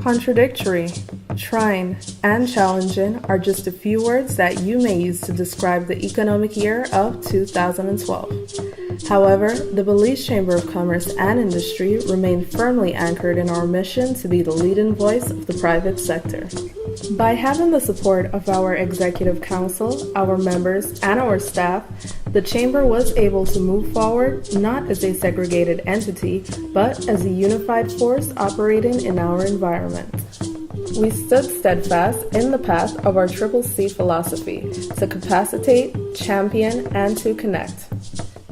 Contradictory, trying, and challenging are just a few words that you may use to describe the economic year of 2012. However, the Belize Chamber of Commerce and Industry remain firmly anchored in our mission to be the leading voice of the private sector. By having the support of our Executive Council, our members, and our staff, the Chamber was able to move forward not as a segregated entity, but as a unified force operating in our environment. We stood steadfast in the path of our CCC philosophy to capacitate, champion, and to connect.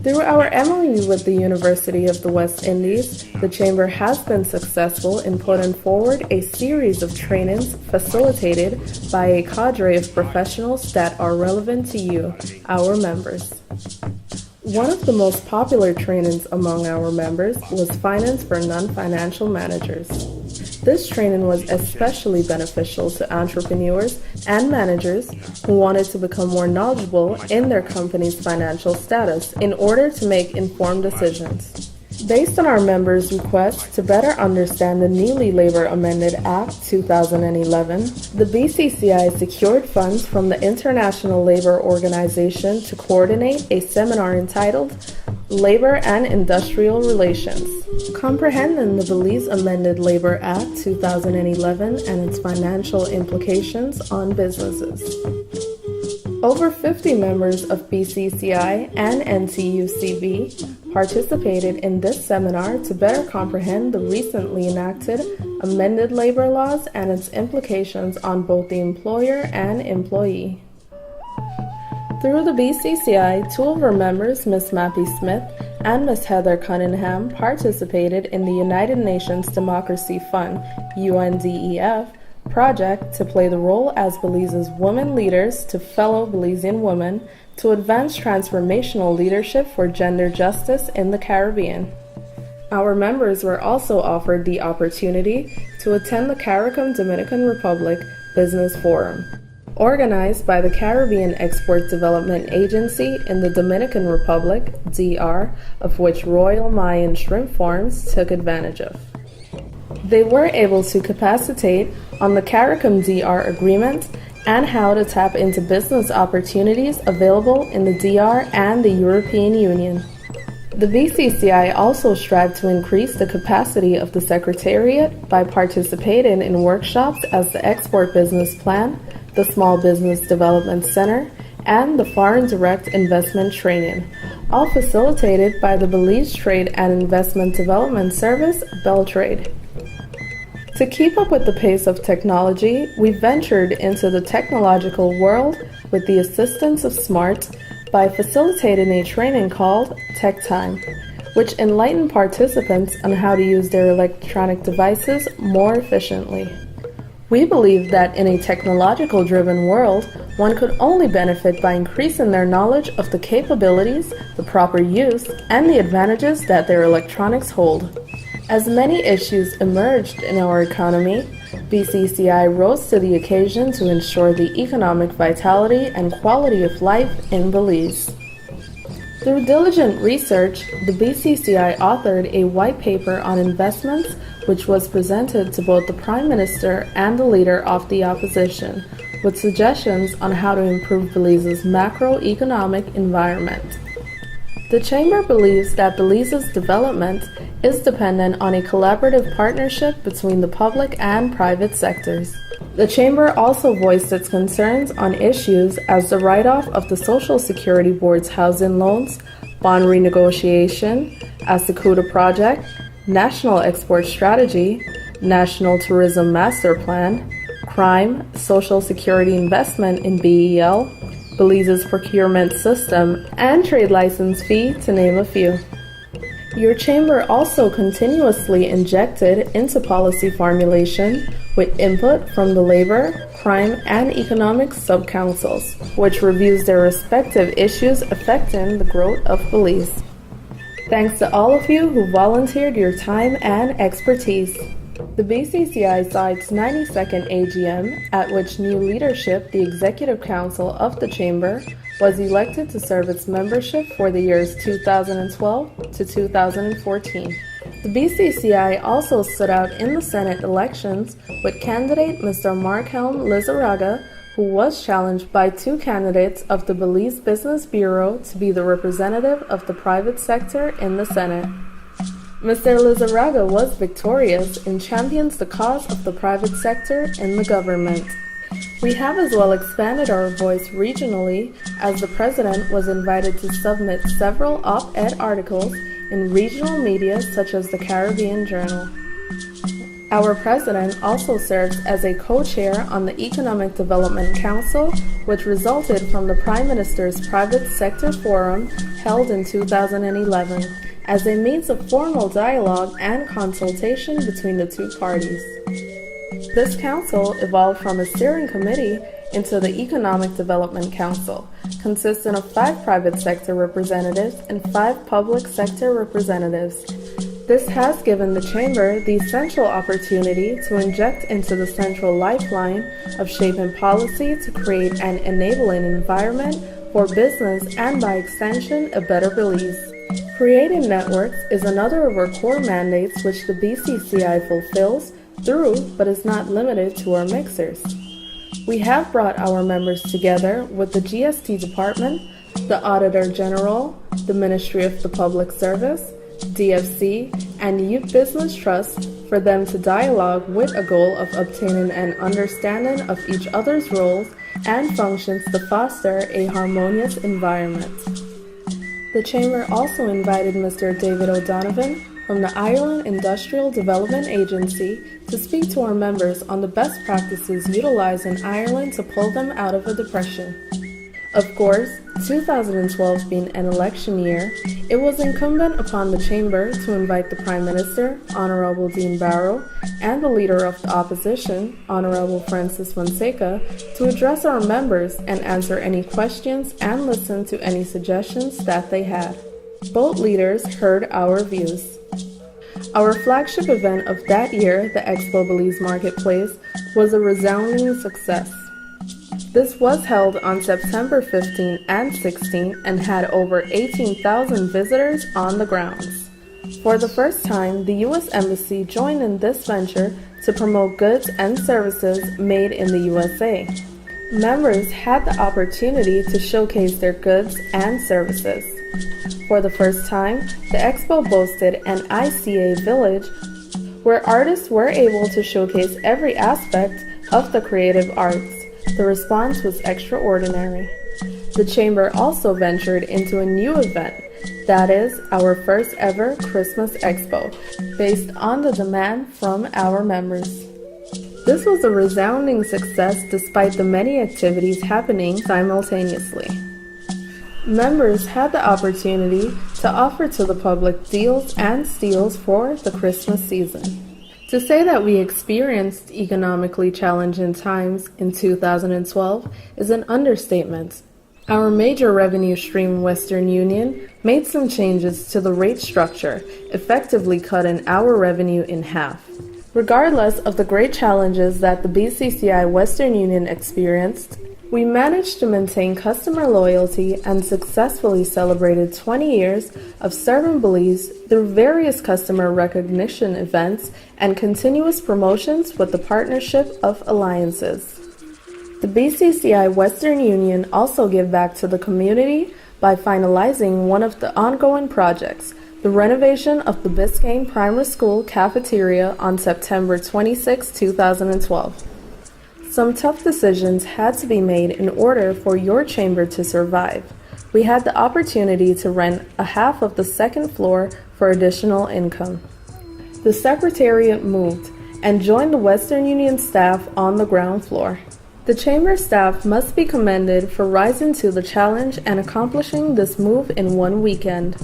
Through our MOU with the University of the West Indies, the Chamber has been successful in putting forward a series of trainings facilitated by a cadre of professionals that are relevant to you, our members. One of the most popular trainings among our members was Finance for Non-Financial Managers. This training was especially beneficial to entrepreneurs and managers who wanted to become more knowledgeable in their company's financial status in order to make informed decisions. Based on our members' request to better understand the newly Labor Amended Act 2011, the Bcci secured funds from the International Labor Organization to coordinate a seminar entitled Labor and Industrial Relations, comprehending the Belize Amended Labor Act 2011 and its financial implications on businesses. Over 50 members of Bcci and NTUCB participated in this seminar to better comprehend the recently enacted amended labor laws and its implications on both the employer and employee. Through the Bcci, two of our members, Ms. Mappy Smith and Ms. Heather Cunningham, participated in the United Nations Democracy Fund, UNDEF, project to play the role as Belize's women leaders to fellow Belizean women to advance transformational leadership for gender justice in the Caribbean. Our members were also offered the opportunity to attend the CARICOM Dominican Republic Business Forum, organized by the Caribbean Export Development Agency in the Dominican Republic, DR, of which Royal Mayan Shrimp Farms took advantage of. They were able to capacitate on the CARICOM DR agreement and how to tap into business opportunities available in the DR and the European Union. The Bcci also strived to increase the capacity of the Secretariat by participating in workshops as the Export Business Plan, the Small Business Development Center, and the Foreign Direct Investment Training, all facilitated by the Belize Trade and Investment Development Service, Beltrade. To keep up with the pace of technology, we ventured into the technological world with the assistance of SMART by facilitating a training called Tech Time, which enlightened participants on how to use their electronic devices more efficiently. We believe that in a technological-driven world, one could only benefit by increasing their knowledge of the capabilities, the proper use, and the advantages that their electronics hold. As many issues emerged in our economy, Bcci rose to the occasion to ensure the economic vitality and quality of life in Belize. Through diligent research, the Bcci authored a white paper on investments which was presented to both the Prime Minister and the Leader of the Opposition, with suggestions on how to improve Belize's macroeconomic environment. The Chamber believes that Belize's development is dependent on a collaborative partnership between the public and private sectors. The Chamber also voiced its concerns on issues as the write-off of the Social Security Board's housing loans, bond renegotiation, Asakuta Project, National Export Strategy, National Tourism Master Plan, crime, Social Security investment in BEL, Belize's procurement system, and trade license fee, to name a few. Your Chamber also continuously injected into policy formulation with input from the Labor, Crime, and Economic Sub-Councils, which reviews their respective issues affecting the growth of Belize. Thanks to all of you who volunteered your time and expertise. The Bcci saw its 92nd AGM, at which new leadership, the Executive Council of the Chamber, was elected to serve its membership for the years 2012 to 2014. The BCCI also stood out in the Senate elections with candidate Mr. Markhelm Lizarraga, who was challenged by two candidates of the Belize Business Bureau to be the representative of the private sector in the Senate. Mr. Lizarraga was victorious and champions the cause of the private sector in the government. We have as well expanded our voice regionally, as the President was invited to submit several op-ed articles in regional media such as the Caribbean Journal. Our President also serves as a co-chair on the Economic Development Council, which resulted from the Prime Minister's Private Sector Forum held in 2011, as a means of formal dialogue and consultation between the two parties. This council evolved from a steering committee into the Economic Development Council, consisting of 5 private sector representatives and 5 public sector representatives. This has given the Chamber the essential opportunity to inject into the central lifeline of shaping policy to create an enabling environment for business and, by extension, a better Belize. Creating networks is another of our core mandates which the BCCI fulfills through, but is not limited to, our mixers. We have brought our members together with the GST Department, the Auditor General, the Ministry of the Public Service, DFC, and Youth Business Trust for them to dialogue with a goal of obtaining an understanding of each other's roles and functions to foster a harmonious environment. The Chamber also invited Mr. David O'Donovan from the Ireland Industrial Development Agency to speak to our members on the best practices utilized in Ireland to pull them out of a depression. Of course, 2012 being an election year, it was incumbent upon the Chamber to invite the Prime Minister, Honorable Dean Barrow, and the Leader of the Opposition, Honorable Francis Fonseca, to address our members and answer any questions and listen to any suggestions that they had. Both leaders heard our views. Our flagship event of that year, the Expo Belize Marketplace, was a resounding success. This was held on September 15 and 16 and had over 18,000 visitors on the grounds. For the first time, the U.S. Embassy joined in this venture to promote goods and services made in the USA. Members had the opportunity to showcase their goods and services. For the first time, the expo boasted an ICA village where artists were able to showcase every aspect of the creative arts. The response was extraordinary. The Chamber also ventured into a new event, that is, our first ever Christmas Expo, based on the demand from our members. This was a resounding success despite the many activities happening simultaneously. Members had the opportunity to offer to the public deals and steals for the Christmas season. To say that we experienced economically challenging times in 2012 is an understatement. Our major revenue stream, Western Union, made some changes to the rate structure, effectively cutting our revenue in half. Regardless of the great challenges that the BCCI Western Union experienced, we managed to maintain customer loyalty and successfully celebrated 20 years of serving Belize through various customer recognition events and continuous promotions with the partnership of alliances. The BCCI Western Union also gave back to the community by finalizing one of the ongoing projects, the renovation of the Biscayne Primary School cafeteria on September 26, 2012. Some tough decisions had to be made in order for your chamber to survive. We had the opportunity to rent a half of the second floor for additional income. The Secretariat moved and joined the Western Union staff on the ground floor. The chamber staff must be commended for rising to the challenge and accomplishing this move in one weekend.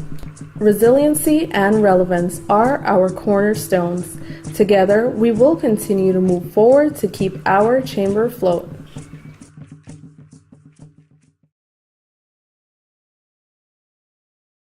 Resiliency and relevance are our cornerstones. Together, we will continue to move forward to keep our chamber afloat.